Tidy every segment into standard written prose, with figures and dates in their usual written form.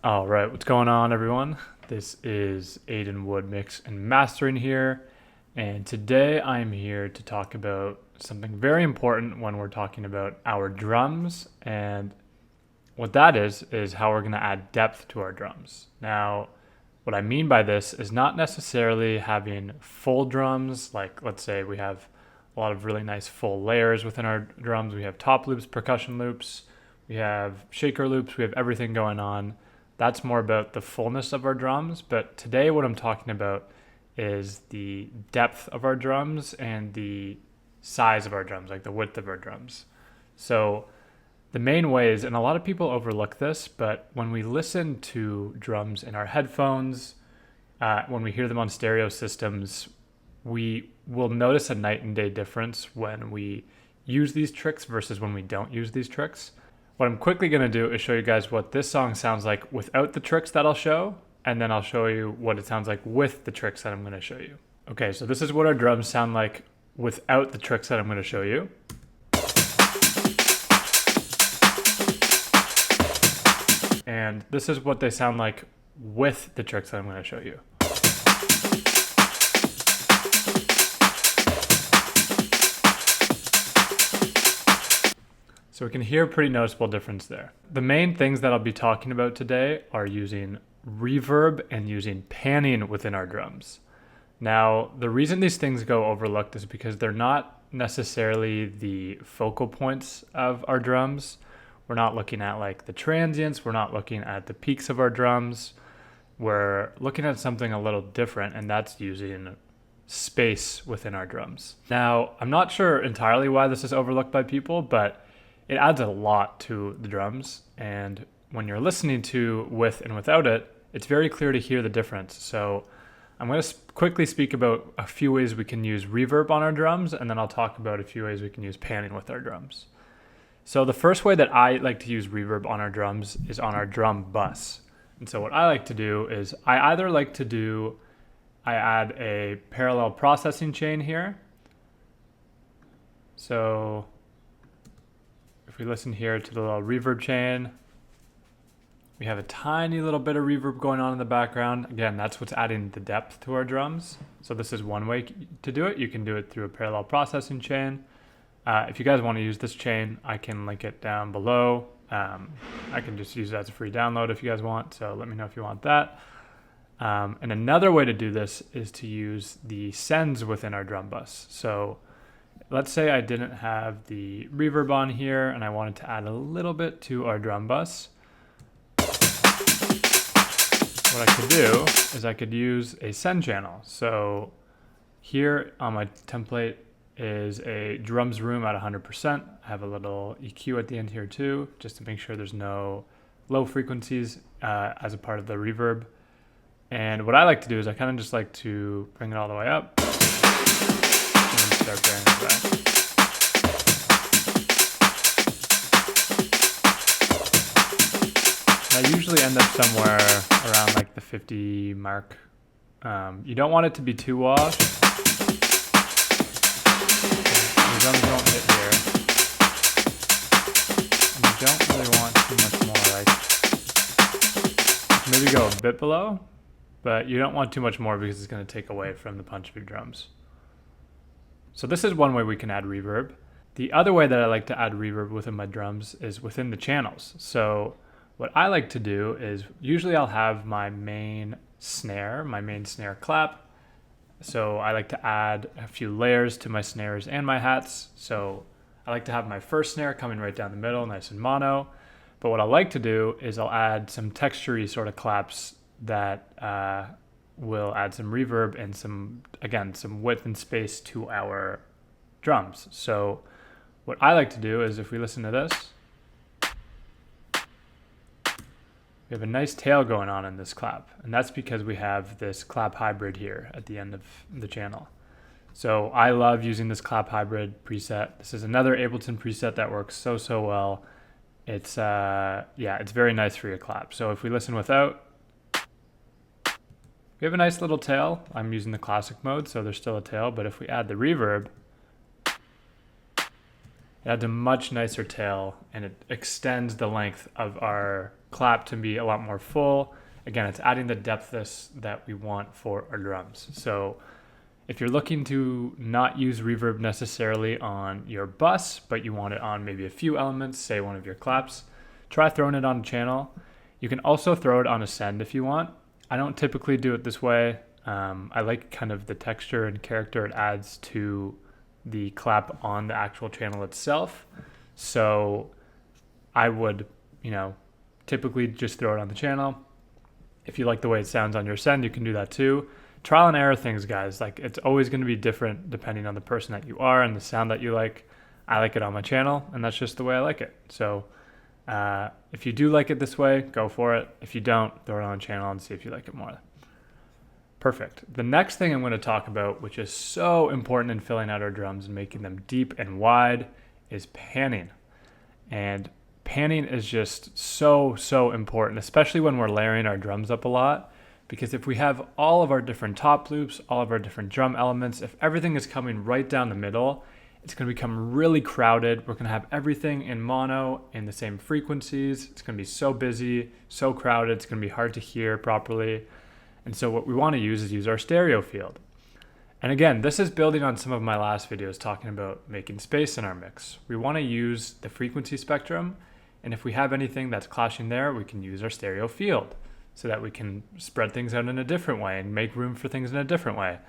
All right, what's going on, everyone? This is Aiden Wood Mix and Mastering here, and today I'm here to talk about something very important when we're talking about our drums, and what that is how we're going to add depth to our drums. Now, what I mean by this is not necessarily having full drums, like let's say we have a lot of really nice full layers within our drums. We have top loops, percussion loops, we have shaker loops, we have everything going on. That's more about the fullness of our drums. But today, what I'm talking about is the depth of our drums and the size of our drums, like the width of our drums. So, the main ways, and a lot of people overlook this, but when we listen to drums in our headphones, when we hear them on stereo systems, we will notice a night and day difference when we use these tricks versus when we don't use these tricks. What I'm quickly going to do is show you guys what this song sounds like without the tricks that I'll show, and then I'll show you what it sounds like with the tricks that I'm going to show you. Okay, so this is what our drums sound like without the tricks that I'm going to show you. And this is what they sound like with the tricks that I'm going to show you. So we can hear a pretty noticeable difference there. The main things that I'll be talking about today are using reverb and using panning within our drums. Now, the reason these things go overlooked is because they're not necessarily the focal points of our drums. We're not looking at like the transients, we're not looking at the peaks of our drums. We're looking at something a little different, and that's using space within our drums. Now, I'm not sure entirely why this is overlooked by people, but it adds a lot to the drums, and when you're listening to with and without it, it's very clear to hear the difference. So I'm going to quickly speak about a few ways we can use reverb on our drums, and then I'll talk about a few ways we can use panning with our drums. So the first way that I like to use reverb on our drums is on our drum bus. And so what I like to do is I add a parallel processing chain here. So if we listen here to the little reverb chain, we have a tiny little bit of reverb going on in the background. Again, that's what's adding the depth to our drums. So this is one way to do it. You can do it through a parallel processing chain. If you guys want to use this chain, I can link it down below. I can just use it as a free download if you guys want. So let me know if you want that. And another way to do this is to use the sends within our drum bus. So let's say I didn't have the reverb on here and I wanted to add a little bit to our drum bus. What I could do is I could use a send channel. So here on my template is a drums room at 100%. I have a little EQ at the end here too, just to make sure there's no low frequencies as a part of the reverb. And what I like to do is I kind of just like to bring it all the way up and then start bringing it back. And I usually end up somewhere around like the 50 mark. You don't want it to be too washed. The drums don't hit here. And you don't really want too much more, like maybe go a bit below, but you don't want too much more because it's going to take away from the punch of your drums. So this is one way we can add reverb. The other way that I like to add reverb within my drums is within the channels. So what I like to do is usually I'll have my main snare clap. So I like to add a few layers to my snares and my hats. So I like to have my first snare coming right down the middle, nice and mono. But what I like to do is I'll add some textury sort of claps that will add some reverb and some width and space to our drums. So what I like to do is if we listen to this, we have a nice tail going on in this clap, and that's because we have this clap hybrid here at the end of the channel. So I love using this clap hybrid preset. This is another Ableton preset that works so well. It's it's very nice for your clap. So if we listen without, we have a nice little tail. I'm using the classic mode, so there's still a tail, but if we add the reverb, it adds a much nicer tail and it extends the length of our clap to be a lot more full. Again, it's adding the depthness that we want for our drums. So if you're looking to not use reverb necessarily on your bus, but you want it on maybe a few elements, say one of your claps, try throwing it on a channel. You can also throw it on a send if you want. I don't typically do it this way. I like kind of the texture and character it adds to the clap on the actual channel itself. So I would, typically just throw it on the channel. If you like the way it sounds on your send, you can do that too. Trial and error things, guys. Like, it's always going to be different depending on the person that you are and the sound that you like. I like it on my channel, and that's just the way I like it. So if you do like it this way, go for it. If you don't, throw it on a channel and see if you like it more. Perfect. The next thing I'm going to talk about, which is so important in filling out our drums and making them deep and wide, is panning. And panning is just so important, especially when we're layering our drums up a lot. Because if we have all of our different top loops, all of our different drum elements, if everything is coming right down the middle, it's going to become really crowded. We're going to have everything in mono in the same frequencies. It's going to be so busy, so crowded. It's going to be hard to hear properly. And so what we want to use is our stereo field. And again, this is building on some of my last videos talking about making space in our mix. We want to use the frequency spectrum. And if we have anything that's clashing there, we can use our stereo field, so that we can spread things out in a different way and make room for things in a different way.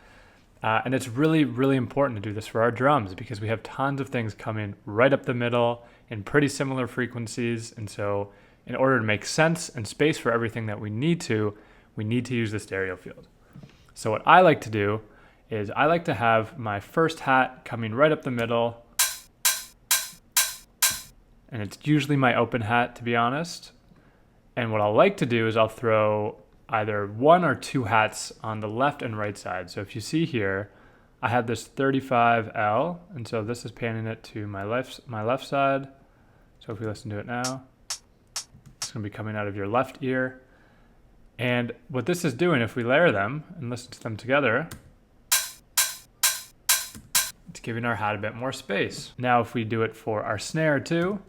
And it's really important to do this for our drums, because we have tons of things coming right up the middle in pretty similar frequencies. And so in order to make sense and space for everything that we need to use the stereo field. So what I like to do is I like to have my first hat coming right up the middle. And it's usually my open hat, to be honest. And what I'll like to do is I'll throw either one or two hats on the left and right side. So if you see here, I have this 35L, and so this is panning it to my left side. So if we listen to it now, it's going to be coming out of your left ear. And what this is doing, if we layer them and listen to them together, it's giving our hat a bit more space. Now if we do it for our snare too,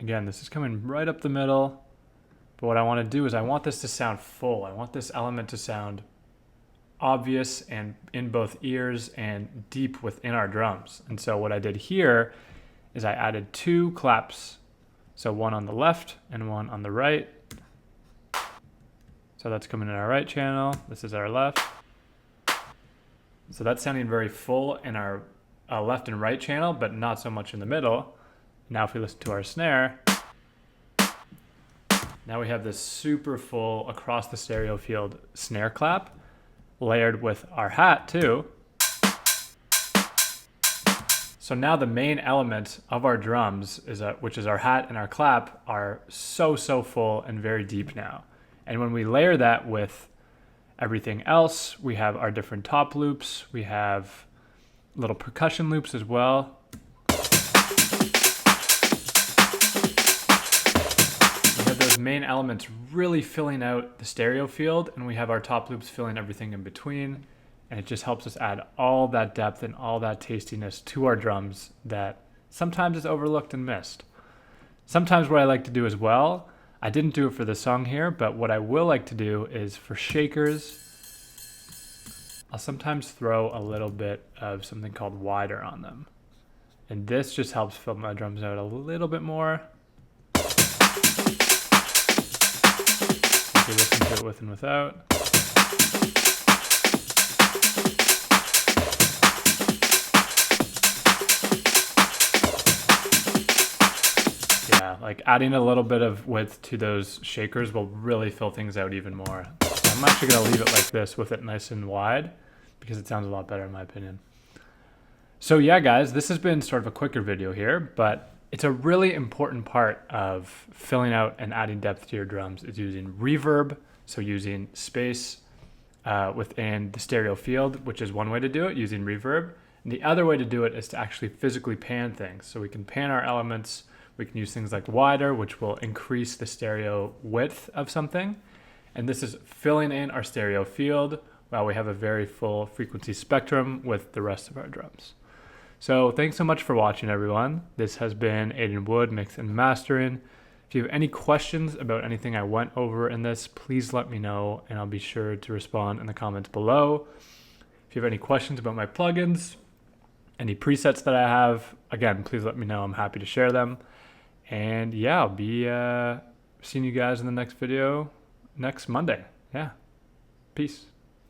again, this is coming right up the middle, but what I want to do is I want this to sound full. I want this element to sound obvious and in both ears and deep within our drums. And so what I did here is I added two claps, so one on the left and one on the right. So that's coming in our right channel. This is our left. So that's sounding very full in our left and right channel, but not so much in the middle. Now if we listen to our snare, now we have this super full across the stereo field snare clap layered with our hat too. So now the main element of our drums, which is our hat and our clap, are so full and very deep now. And when we layer that with everything else, we have our different top loops, we have little percussion loops as well. Main elements really filling out the stereo field, and we have our top loops filling everything in between, and it just helps us add all that depth and all that tastiness to our drums that sometimes is overlooked and missed. Sometimes what I like to do as well, I didn't do it for this song here, but what I will like to do is for shakers, I'll sometimes throw a little bit of something called wider on them, and this just helps fill my drums out a little bit more. We listen to it with and without. Yeah, like adding a little bit of width to those shakers will really fill things out even more. So I'm actually going to leave it like this with it nice and wide, because it sounds a lot better in my opinion. So yeah, guys, this has been sort of a quicker video here, but it's a really important part of filling out and adding depth to your drums is using reverb, so using space within the stereo field, which is one way to do it, using reverb. And the other way to do it is to actually physically pan things. So we can pan our elements, we can use things like wider, which will increase the stereo width of something. And this is filling in our stereo field while we have a very full frequency spectrum with the rest of our drums. So thanks so much for watching, everyone. This has been Aiden Wood, Mix and Mastering. If you have any questions about anything I went over in this, please let me know and I'll be sure to respond in the comments below. If you have any questions about my plugins, any presets that I have, again, please let me know. I'm happy to share them. And yeah, I'll be seeing you guys in the next video next Monday. Yeah. Peace.